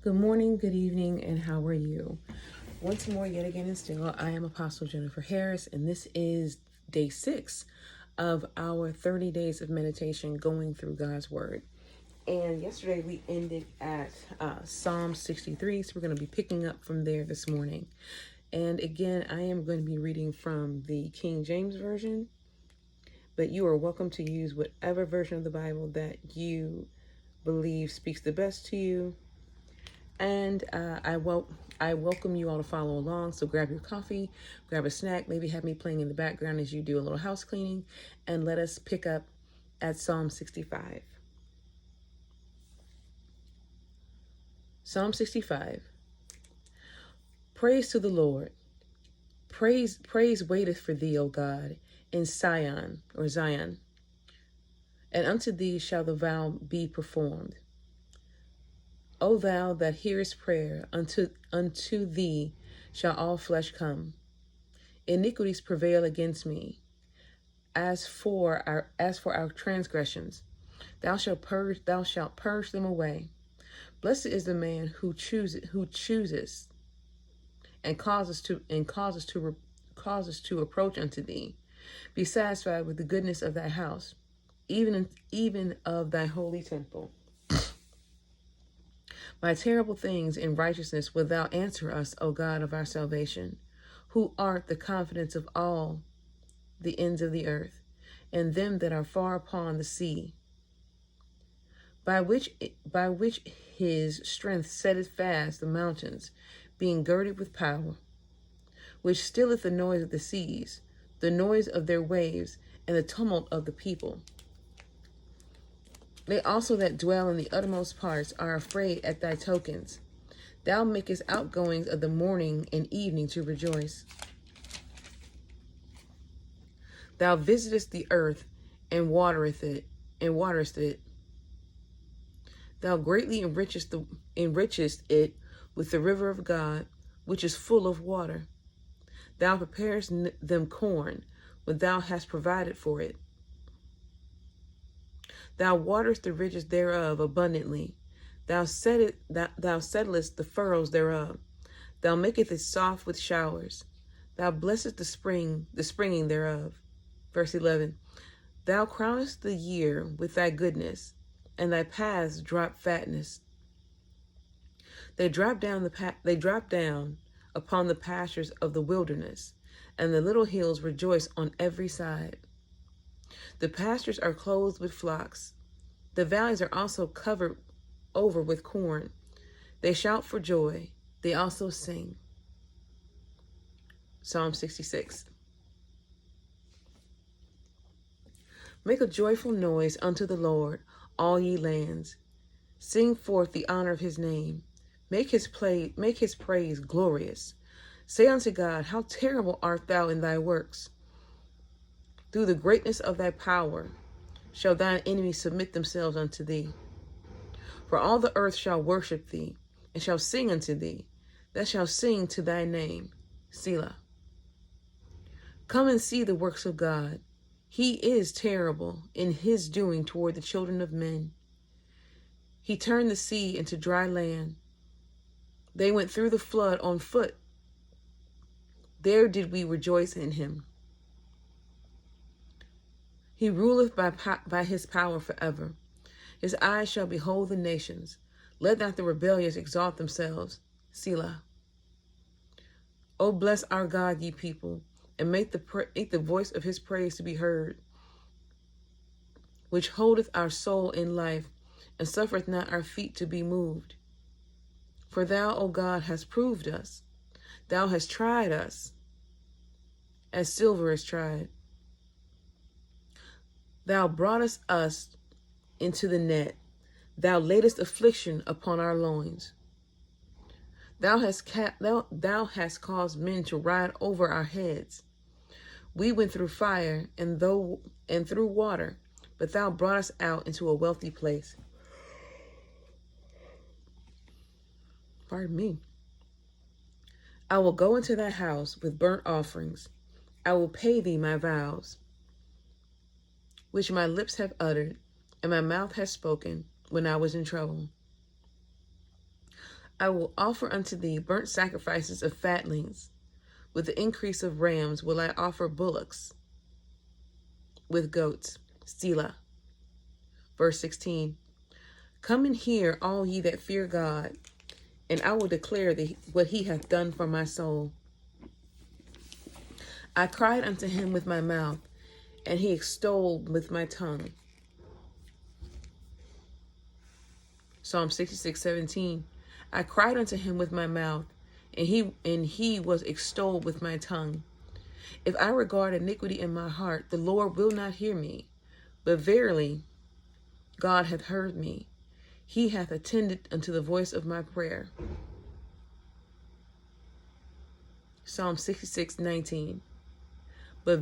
Good morning, good evening, and how are you? Once more, yet again, and still, I am Apostle Jennifer Harris, and this is day 6 of our 30 days of meditation going through God's Word. And yesterday we ended at Psalm 63, so we're going to be picking up from there this morning. And again, I am going to be reading from the King James Version, but you are welcome to use whatever version of the Bible that you believe speaks the best to you. And I welcome you all to follow along. So grab your coffee, grab a snack, maybe have me playing in the background as you do a little house cleaning, and let us pick up at Psalm 65. Psalm 65. Praise to the Lord. Praise waiteth for thee, O God, in Zion, and unto thee shall the vow be performed. O thou that hearest prayer, unto thee shall all flesh come. Iniquities prevail against me. As for our transgressions, thou shalt purge them away. Blessed is the man who chooses and causes to approach unto thee. Be satisfied with the goodness of thy house, even of thy holy temple. By terrible things in righteousness wilt thou answer us, O God of our salvation, who art the confidence of all the ends of the earth, and them that are far upon the sea, by which his strength setteth fast the mountains, being girded with power, which stilleth the noise of the seas, the noise of their waves, and the tumult of the people. They also that dwell in the uttermost parts are afraid at thy tokens. Thou makest outgoings of the morning and evening to rejoice. Thou visitest the earth and waterest it. Thou greatly enrichest it with the river of God, which is full of water. Thou preparest them corn, when thou hast provided for it. Thou waterest the ridges thereof abundantly. Thou settlest the furrows thereof. Thou makest it soft with showers. Thou blessest the springing thereof. Verse 11. Thou crownest the year with thy goodness, and thy paths drop fatness. They drop down upon the pastures of the wilderness, and the little hills rejoice on every side. The pastures are clothed with flocks. The valleys are also covered over with corn. They shout for joy. They also sing. Psalm 66. Make a joyful noise unto the Lord, all ye lands. Sing forth the honor of his name. Make his praise glorious. Say unto God, how terrible art thou in thy works. Through the greatness of thy power shall thine enemies submit themselves unto thee. For all the earth shall worship thee, and shall sing unto thee, that shall sing to thy name. Selah. Come and see the works of God. He is terrible in his doing toward the children of men. He turned the sea into dry land. They went through the flood on foot. There did we rejoice in him. He ruleth by his power forever. His eyes shall behold the nations. Let not the rebellious exalt themselves. Selah. O bless our God, ye people, and make the voice of his praise to be heard, which holdeth our soul in life, and suffereth not our feet to be moved. For thou, O God, hast proved us. Thou hast tried us, as silver is tried. Thou broughtest us into the net. Thou laidest affliction upon our loins. Thou hast caused men to ride over our heads. We went through fire and through water, but thou brought us out into a wealthy place. Pardon me. I will go into thy house with burnt offerings. I will pay thee my vows, which my lips have uttered, and my mouth has spoken when I was in trouble. I will offer unto thee burnt sacrifices of fatlings. With the increase of rams will I offer bullocks with goats. Selah. Verse 16. Come and hear, all ye that fear God, and I will declare what he hath done for my soul. I cried unto him with my mouth, and he extolled with my tongue. Psalm 66:17. I cried unto him with my mouth, and he was extolled with my tongue. If I regard iniquity in my heart, the Lord will not hear me. But verily, God hath heard me. He hath attended unto the voice of my prayer. Psalm 66:19. But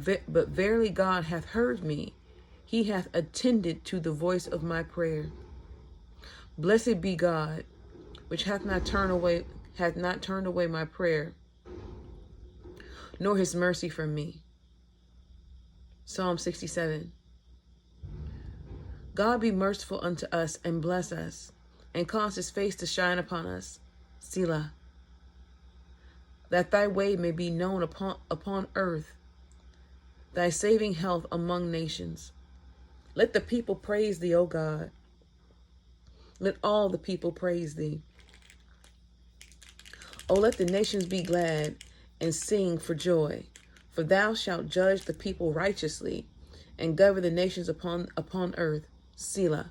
verily God hath heard me. He hath attended to the voice of my prayer. Blessed be God, which hath not turned away my prayer, nor his mercy from me. Psalm 67. God be merciful unto us and bless us, and cause his face to shine upon us. Selah. That thy way may be known upon earth, thy saving health among nations. Let the people praise thee, O God. Let all the people praise thee. O let the nations be glad and sing for joy, for thou shalt judge the people righteously and govern the nations upon earth. Selah.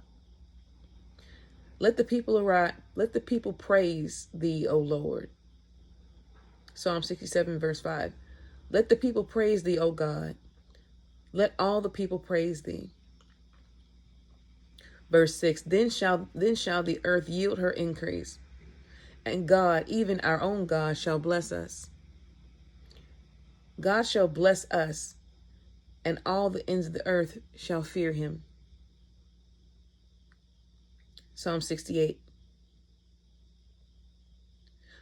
Let the people praise thee, O Lord. Psalm 67, verse 5. Let the people praise thee, O God. Let all the people praise thee. Verse 6. Then shall the earth yield her increase, and God, even our own God, shall bless us. God shall bless us, and all the ends of the earth shall fear him. Psalm 68.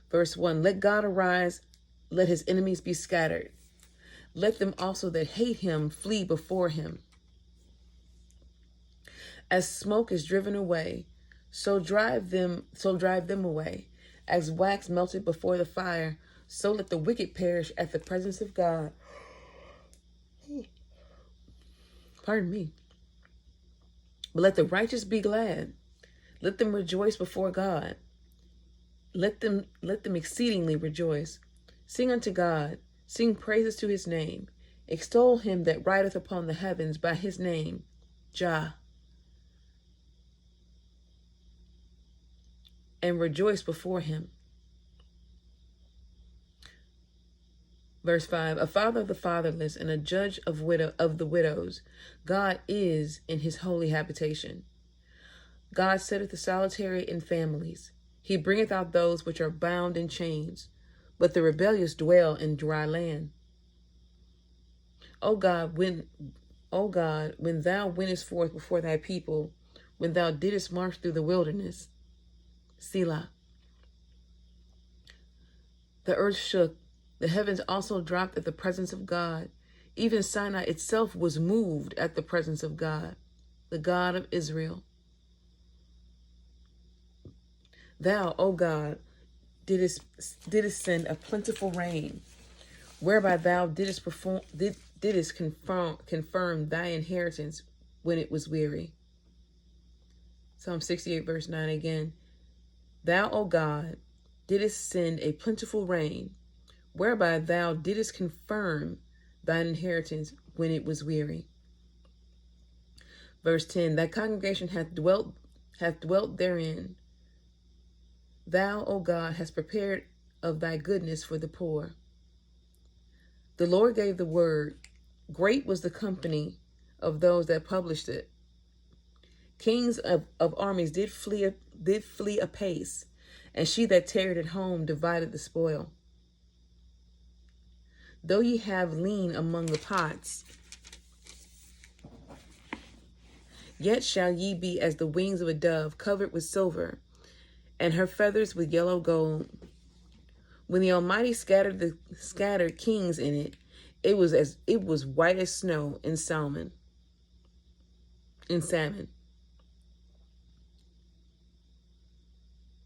Verse 1. Let God arise, let his enemies be scattered. Let them also that hate him flee before him. As smoke is driven away, so drive them away. As wax melted before the fire, so let the wicked perish at the presence of God. Pardon me. But let the righteous be glad. Let them rejoice before God. Let them exceedingly rejoice. Sing unto God. Sing praises to his name. Extol him that rideth upon the heavens by his name, Jah. And rejoice before him. Verse 5. A father of the fatherless and a judge of the widows. God is in his holy habitation. God setteth the solitary in families. He bringeth out those which are bound in chains, but the rebellious dwell in dry land. O God, when thou wentest forth before thy people, when thou didst march through the wilderness, Selah. The earth shook, the heavens also dropped at the presence of God. Even Sinai itself was moved at the presence of God, the God of Israel. Thou, O God, didst send a plentiful rain, whereby thou didst confirm thy inheritance when it was weary. Psalm 68, verse 9 again. Thou, O God, didst send a plentiful rain, whereby thou didst confirm thine inheritance when it was weary. Verse 10. Thy congregation hath dwelt therein. Thou, O God, hast prepared of thy goodness for the poor. The Lord gave the word. Great was the company of those that published it. Kings of armies did flee apace, and she that tarried at home divided the spoil. Though ye have lean among the pots, yet shall ye be as the wings of a dove, covered with silver, and her feathers with yellow gold. When the Almighty scattered kings in it, it was white as snow in salmon.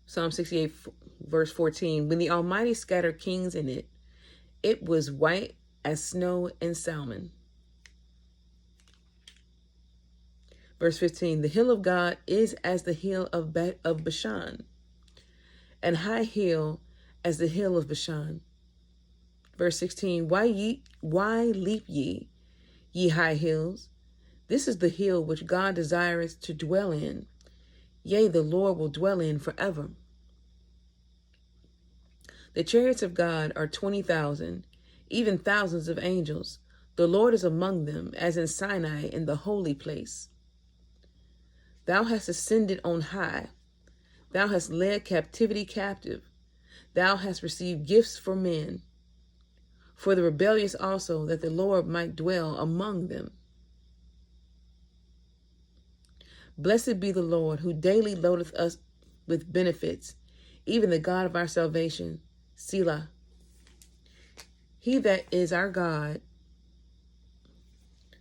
Psalm 68, Verse 14, when the Almighty scattered kings in it, it was white as snow and salmon. Verse 15, the hill of God is as the hill of Bashan, and high hill as the hill of Bashan. Verse 16, why leap ye, ye high hills? This is the hill which God desireth to dwell in. Yea, the Lord will dwell in forever. The chariots of God are 20,000, even thousands of angels. The Lord is among them, as in Sinai in the holy place. Thou hast ascended on high. Thou hast led captivity captive. Thou hast received gifts for men, for the rebellious also, that the Lord might dwell among them. Blessed be the Lord, who daily loadeth us with benefits, even the God of our salvation. Selah. He that is our God,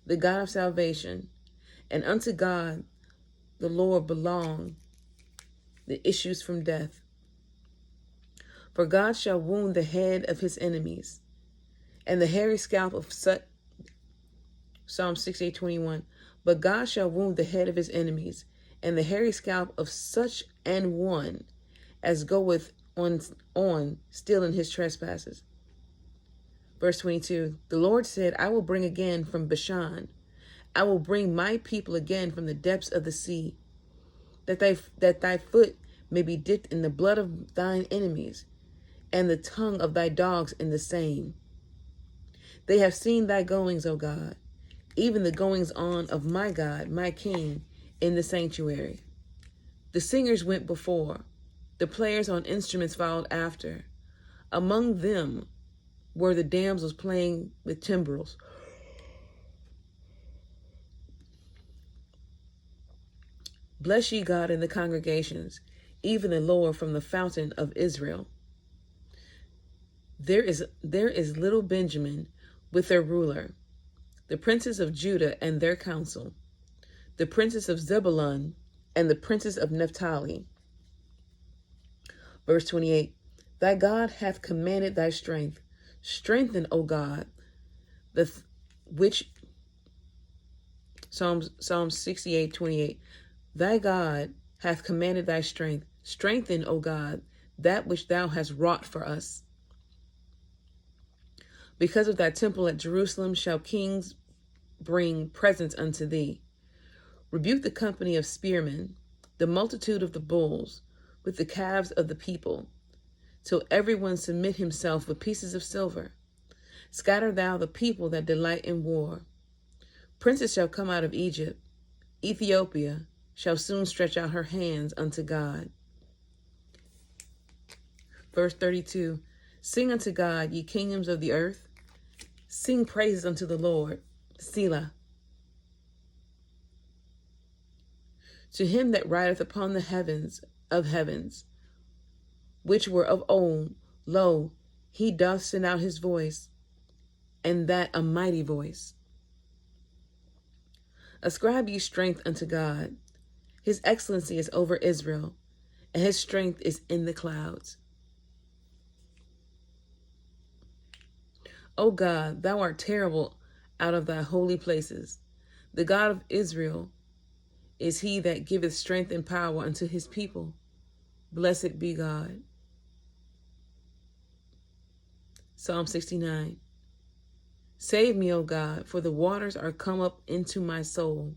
the God of salvation, and unto God the Lord belong the issues from death. For God shall wound the head of his enemies, and the hairy scalp of such. Psalm 68:21. But God shall wound the head of his enemies, and the hairy scalp of such an one as goeth on still in his trespasses. Verse 22. The Lord said, I will bring again from Bashan. I will bring my people again from the depths of the sea, that thy foot may be dipped in the blood of thine enemies, and the tongue of thy dogs in the same. They have seen thy goings, O God, even the goings on of my God, my King, in the sanctuary. The singers went before, the players on instruments followed after. Among them were the damsels playing with timbrels. Bless ye God in the congregations, even the Lord from the fountain of Israel. There is little Benjamin with their ruler, the princes of Judah and their council, the princes of Zebulun and the princes of Naphtali. Verse 28, thy God hath commanded thy strength. Strengthen, O God, Psalm 68:28. Thy God hath commanded thy strength. Strengthen, O God, that which thou hast wrought for us. Because of thy temple at Jerusalem shall kings bring presents unto thee. Rebuke the company of spearmen, the multitude of the bulls, with the calves of the people, till everyone submit himself with pieces of silver. Scatter thou the people that delight in war. Princes shall come out of Egypt. Ethiopia shall soon stretch out her hands unto God. Verse 32, sing unto God, ye kingdoms of the earth. Sing praises unto the Lord. Selah. To him that rideth upon the heavens of heavens, which were of old, lo, he doth send out his voice, and that a mighty voice. Ascribe ye strength unto God. His excellency is over Israel, and his strength is in the clouds. O God, thou art terrible out of thy holy places. The God of Israel is he that giveth strength and power unto his people. Blessed be God. Psalm 69. Save me, O God, for the waters are come up into my soul.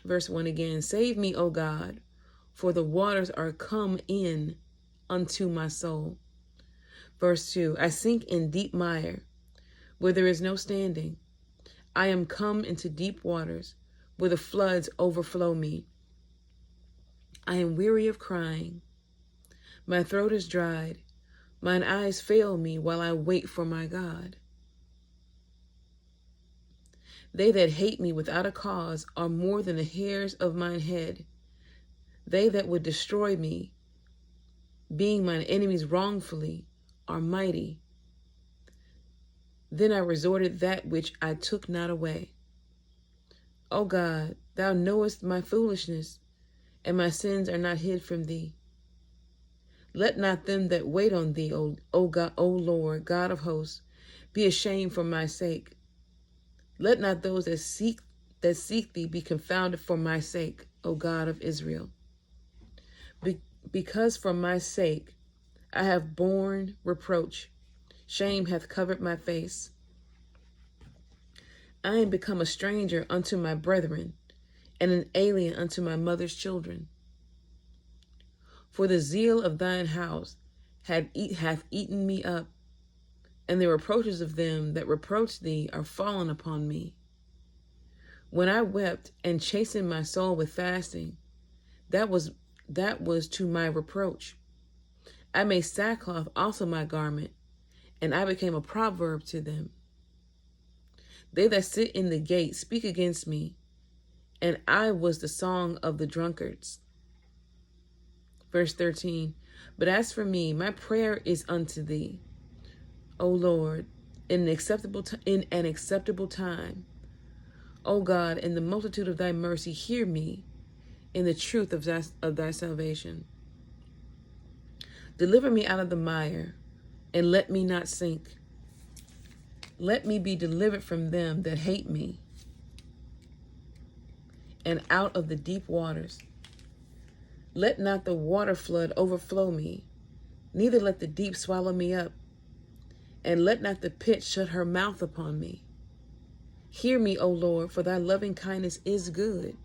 Verse 1 again. Save me, O God, for the waters are come in unto my soul. Verse 2. I sink in deep mire, where there is no standing. I am come into deep waters, where the floods overflow me. I am weary of crying. My throat is dried. Mine eyes fail me while I wait for my God. They that hate me without a cause are more than the hairs of mine head. They that would destroy me, being mine enemies wrongfully, are mighty. Then I resorted that which I took not away. O God, thou knowest my foolishness, and my sins are not hid from thee. Let not them that wait on thee, O God, O Lord, God of hosts, be ashamed for my sake. Let not those that seek thee be confounded for my sake, O God of Israel. Because for my sake I have borne reproach, shame hath covered my face. I am become a stranger unto my brethren, and an alien unto my mother's children. For the zeal of thine house hath eaten me up, and the reproaches of them that reproach thee are fallen upon me. When I wept and chastened my soul with fasting, that was to my reproach. I made sackcloth also my garment, and I became a proverb to them. They that sit in the gate speak against me, and I was the song of the drunkards. Verse 13, but as for me, my prayer is unto thee, O Lord, in an acceptable time. O God, in the multitude of thy mercy, hear me in the truth of thy salvation. Deliver me out of the mire, and let me not sink. Let me be delivered from them that hate me, and out of the deep waters. Let not the water flood overflow me, neither let the deep swallow me up, and let not the pit shut her mouth upon me. Hear me, O Lord, for thy loving kindness is good,